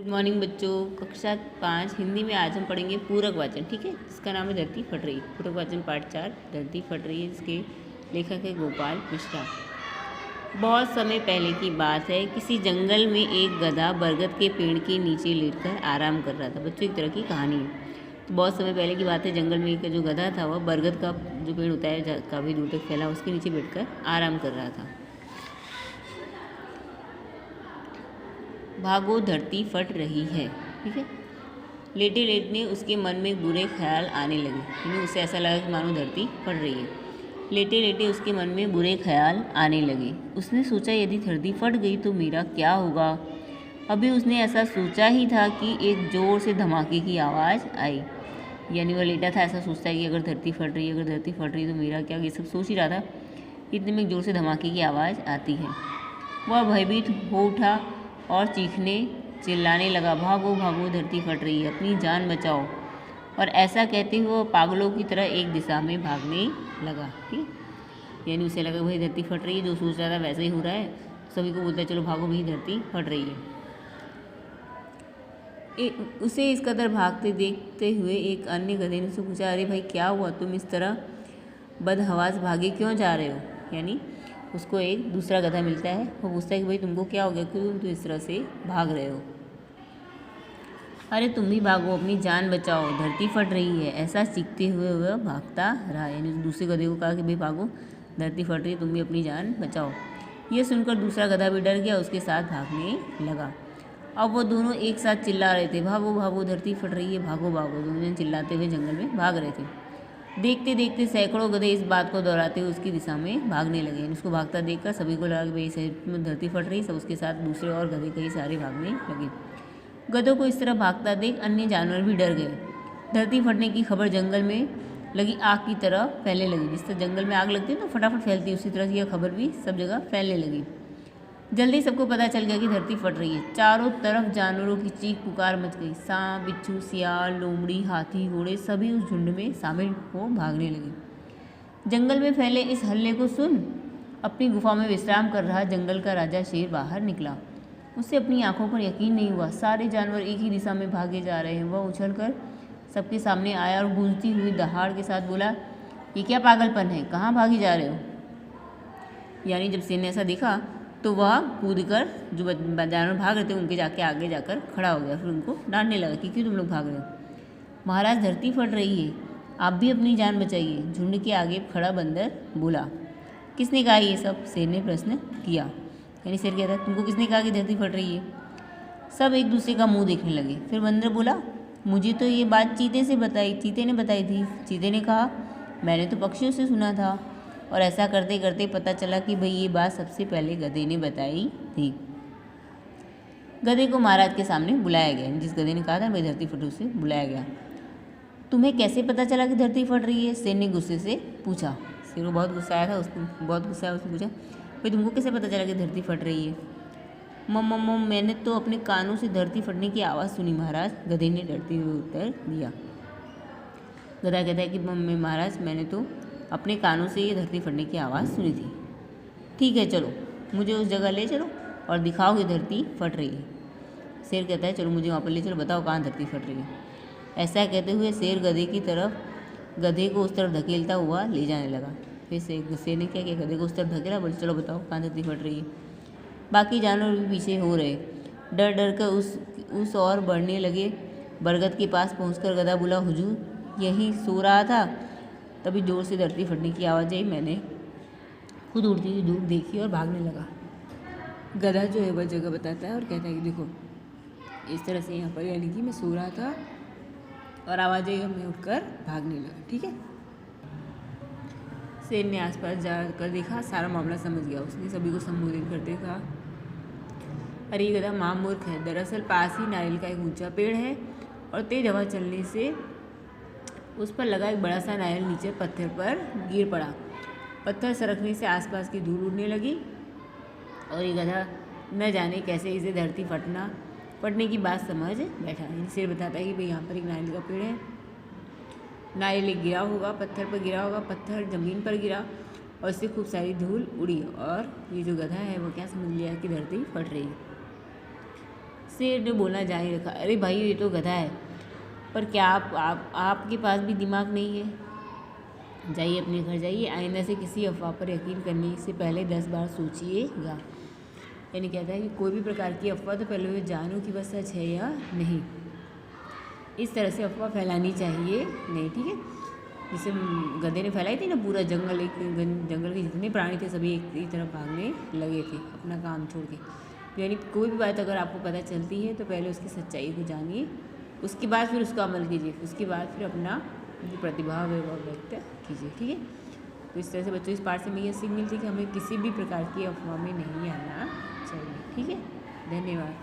Good morning बच्चों। कक्षा 5 हिंदी में आज हम पढ़ेंगे पूरक वाचन। ठीक है, इसका नाम है धरती फट रही। पूरक वाचन पाठ 4 धरती फट रही है। इसके लेखक है गोपाल मिश्रा। बहुत समय पहले की बात है, किसी जंगल में एक गधा बरगद के पेड़ के नीचे लेटकर आराम कर रहा था। बच्चों, एक तरह की कहानी है। तो बहुत समय पहले की बात है, जंगल में एक जो गधा था वह बरगद का जो पेड़ होता है काफ़ी दूर तक फैला, उसके नीचे बैठकर आराम कर रहा था। भागो धरती फट रही है। ठीक है, लेटे लेटने उसके मन में बुरे ख्याल आने लगे, यानी उसे ऐसा लगा कि मानो धरती फट रही है। लेटे लेटे उसके मन में बुरे ख्याल आने लगे। उसने सोचा, यदि धरती फट गई तो मेरा क्या होगा। अभी उसने ऐसा सोचा ही था कि एक जोर से धमाके की आवाज़ आई। यानी वह लेटा था, ऐसा सोचता है कि अगर धरती फट रही है, अगर धरती फट रही है तो मेरा क्या, ये सब सोच ही रहा था। इतने में जोर से धमाके की आवाज़ आती है। वह भयभीत हो उठा और चीखने चिल्लाने लगा, भागो भागो धरती फट रही है, अपनी जान बचाओ। और ऐसा कहते हुए वह पागलों की तरह एक दिशा में भागने लगा। ठीक, यानी उसे लगा भाई धरती फट रही है, जो सोच रहा था वैसे ही हो रहा है। सभी को बोलता है चलो भागो भाई धरती फट रही है। उसे इस कदर भागते देखते हुए एक अन्य गधे ने उससे पूछा, अरे भाई क्या हुआ, तुम इस तरह बदहवास भागे क्यों जा रहे हो। यानी उसको एक दूसरा गधा मिलता है, वो पूछता है कि भाई तुमको क्या हो गया, क्यों तुम तो इस तरह से भाग रहे हो। अरे तुम भी भागो, अपनी जान बचाओ, धरती फट रही है। ऐसा चीखते हुए वह भागता रहा। यानी दूसरे गधे को कहा कि भाई भागो, धरती फट रही है, तुम भी अपनी जान बचाओ। यह सुनकर दूसरा गधा भी डर गया, उसके साथ भागने लगा। अब वो दोनों एक साथ चिल्ला रहे थे, भागो भागो धरती फट रही है, भागो भागो। दोनों चिल्लाते हुए जंगल में भाग रहे थे। देखते देखते सैकड़ों गधे इस बात को दोहराते हुए उसकी दिशा में भागने लगे। उसको भागता देखकर सभी को लगा कि भाई सही में धरती फट रही। सब उसके साथ दूसरे और गधे कई सारे भागने लगे। गधों को इस तरह भागता देख अन्य जानवर भी डर गए। धरती फटने की खबर जंगल में लगी आग की तरह फैलने लगी। जिस तरह जंगल में आग लगती है तो फटाफट फैलती है, उसी तरह से यह खबर भी सब जगह फैलने लगी। जल्दी सबको पता चल गया कि धरती फट रही है। चारों तरफ जानवरों की चीख पुकार मच गई। सांप, बिच्छू, सियाल, लोमड़ी, हाथी, घोड़े सभी उस झुंड में शामिल हो भागने लगे। जंगल में फैले इस हल्ले को सुन अपनी गुफा में विश्राम कर रहा जंगल का राजा शेर बाहर निकला। उसे अपनी आंखों पर यकीन नहीं हुआ। सारे जानवर एक ही दिशा में भागे जा रहे हैं। वह उछलकर सबके सामने आया और गूंजती हुई दहाड़ के साथ बोला, ये क्या पागलपन है, कहाँ भागे जा रहे हो। यानी जब शेर ने ऐसा देखा तो वह कूदकर जो जानवर भाग रहे थे उनके जाके आगे जाकर खड़ा हो गया। फिर उनको डांटने लगा कि क्यों तुम लोग भाग रहे हो। महाराज धरती फट रही है, आप भी अपनी जान बचाइए। झुंड के आगे खड़ा बंदर बोला। किसने कहा ये सब, शेर ने प्रश्न किया। यानी शेर कहता है, तुमको किसने कहा कि धरती फट रही है। सब एक दूसरे का मुंह देखने लगे। फिर बंदर बोला, मुझे तो ये बात चीते ने बताई थी। चीते ने कहा, मैंने तो पक्षियों से सुना था। और ऐसा करते करते पता चला कि भाई ये बात सबसे पहले गधे ने बताई थी। गधे को महाराज के सामने बुलाया गया। जिस गधे ने कहा था भाई धरती फट, उसे बुलाया गया। तुम्हें कैसे पता चला कि धरती फट रही है, शेर ने गुस्से से पूछा। शेर को बहुत गुस्सा आया था, उसने बहुत गुस्सा आया, उसने पूछा, भाई तुमको कैसे पता चला कि धरती फट रही है। मम्म मैंने तो अपने कानों से धरती फटने की आवाज़ सुनी महाराज, गधे ने डरते हुए उत्तर दिया। गधा कहता है कि मम्मी महाराज, मैंने तो अपने कानों से ये धरती फटने की आवाज़ सुनी थी। ठीक है, चलो मुझे उस जगह ले चलो और दिखाओ कि धरती फट रही है। शेर कहता है, चलो मुझे वहाँ पर ले चलो, बताओ कहाँ धरती फट रही है। ऐसा कहते हुए शेर गधे को उस तरफ धकेलता हुआ ले जाने लगा। फिर शेर ने क्या किया, गधे को उस तरफ धकेला, बोले चलो बताओ कहाँ धरती फट रही है। बाकी जानवर भी पीछे हो रहे, डर डर कर उस और बढ़ने लगे। बरगद के पास पहुँचकर गधा बोला, हुजूर यहीं सो रहा था, तभी जोर से धरती फटने की आवाज़ आई। मैंने खुद उड़ती हुई धूप देखी और भागने लगा। गधा जो है वह जगह बताता है और कहता है कि देखो इस तरह से यहाँ पर, यानी कि मैं सो रहा था और आवाज़ आई और मैं उठकर भागने लगा। ठीक है, शेर ने आसपास जाकर देखा, सारा मामला समझ गया। उसने सभी को संबोधित करते कहा, अरे गधा महामूर्ख है। दरअसल पास ही नारियल का एक ऊंचा पेड़ है और तेज हवा चलने से उस पर लगा एक बड़ा सा नारियल नीचे पत्थर पर गिर पड़ा। पत्थर सरकने से आसपास की धूल उड़ने लगी और ये गधा न जाने कैसे इसे धरती फटने की बात समझ बैठा। शेर बताता है कि भाई यहाँ पर एक नारियल का पेड़ है, नारियल एक गिरा होगा, पत्थर पर गिरा होगा, पत्थर ज़मीन पर गिरा और इससे खूब सारी धूल उड़ी और ये जो गधा है वो क्या समझ लिया कि धरती फट रही है। शेर ने बोलना जारी रखा, अरे भाई ये तो गधा है, पर क्या आपके पास भी दिमाग नहीं है? जाइए अपने घर जाइए, आइंदा से किसी अफवाह पर यकीन करने से पहले 10 बार सोचिएगा। यानी कहता है कि कोई भी प्रकार की अफवाह तो पहले वे जानो कि वह सच है या नहीं। इस तरह से अफवाह फैलानी चाहिए नहीं, ठीक है। जैसे गधे ने फैलाई थी ना, पूरा जंगल, एक जंगल के जितने प्राणी थे सभी एक ही तरफ भागने लगे थे अपना काम छोड़ के। यानी कोई भी बात अगर आपको पता चलती है तो पहले उसकी सच्चाई को जानिए, उसके बाद फिर उसका अमल कीजिए, उसके बाद फिर अपना जो प्रतिभाव है वह व्यक्त कीजिए, ठीक है। तो इस तरह से बच्चों इस पाठ से हमें यह सीख मिलती है कि हमें किसी भी प्रकार की अफवाह में नहीं आना चाहिए, ठीक है। धन्यवाद।